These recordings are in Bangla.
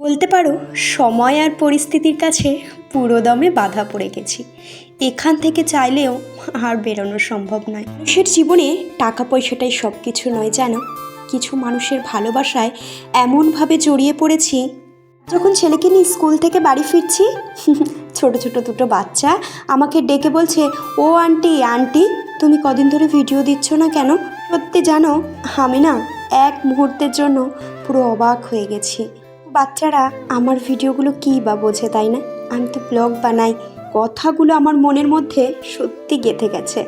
বলতে পারো সময় আর পরিস্থিতির কাছে পুরোদমে বাধা পড়ে গেছি। এখান থেকে চাইলেও আর বেরোনো সম্ভব নয়। মানুষের জীবনে টাকা পয়সাটাই সব কিছু নয় জানো। কিছু মানুষের ভালোবাসায় এমনভাবে জড়িয়ে পড়েছি, যখন ছেলেকে নিয়ে স্কুল থেকে বাড়ি ফিরছি ছোট ছোট দুটো বাচ্চা আমাকে ডেকে বলছে, ও আন্টি আন্টি তুমি কদিন ধরে ভিডিও দিচ্ছ না কেন? সত্যি জানো, আমি না এক মুহূর্তের জন্য পুরো অবাক হয়ে গেছি। বাচ্চারা আমার ভিডিওগুলো কী বা বোঝে, তাই না? আমি তো ব্লগ বানাই, কথাগুলো আমার মনের মধ্যে সত্যি গেঁথে গেছে।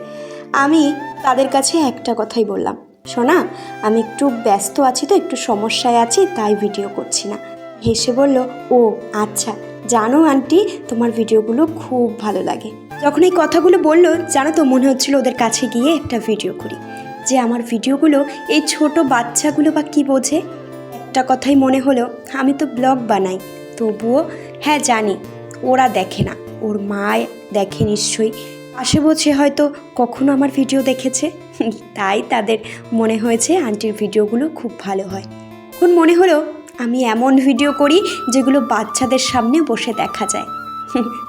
আমি তাদের কাছে একটা কথাই বললাম, শোনা আমি একটু ব্যস্ত আছি, তো একটু সমস্যায় আছি, তাই ভিডিও করছি না। হেসে বলল, ও আচ্ছা, জানো আন্টি তোমার ভিডিওগুলো খুব ভালো লাগে। যখন এই কথাগুলো বললো জানো তো, মনে হচ্ছিল ওদের কাছে গিয়ে একটা ভিডিও করি, যে আমার ভিডিওগুলো এই ছোট বাচ্চাগুলো বা কী বোঝে। একটা কথাই মনে হলো, আমি তো ব্লগ বানাই, তবুও হ্যাঁ জানি ওরা দেখে না, ওর মা দেখে নিশ্চয়ই, পাশে বসে হয়তো কখনো আমার ভিডিও দেখেছে, তাই তাদের মনে হয়েছে আন্টির ভিডিওগুলো খুব ভালো হয়। এখন মনে হলো আমি এমন ভিডিও করি যেগুলো বাচ্চাদের সামনে বসে দেখা যায়,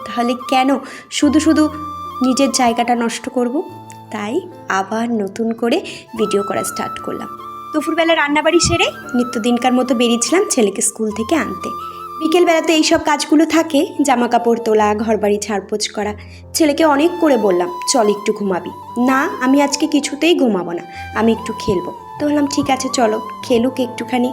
তাহলে কেন শুধু শুধু নিজের জায়গাটা নষ্ট করব? তাই আবার নতুন করে ভিডিও করা স্টার্ট করলাম। দুপুরবেলা রান্নাবাড়ি সেরে নিত্যদিনকার মতো বেরিয়েছিলাম ছেলেকে স্কুল থেকে আনতে। বিকেলবেলাতে এইসব কাজগুলো থাকে, জামা কাপড় তোলা, ঘরবাড়ি ঝাড়পোছ করা। ছেলেকে অনেক করে বললাম, চল একটু ঘুমাবি। না, আমি আজকে কিছুতেই ঘুমাবো না, আমি একটু খেলবো। তো বললাম ঠিক আছে চলো, খেলুক একটুখানি।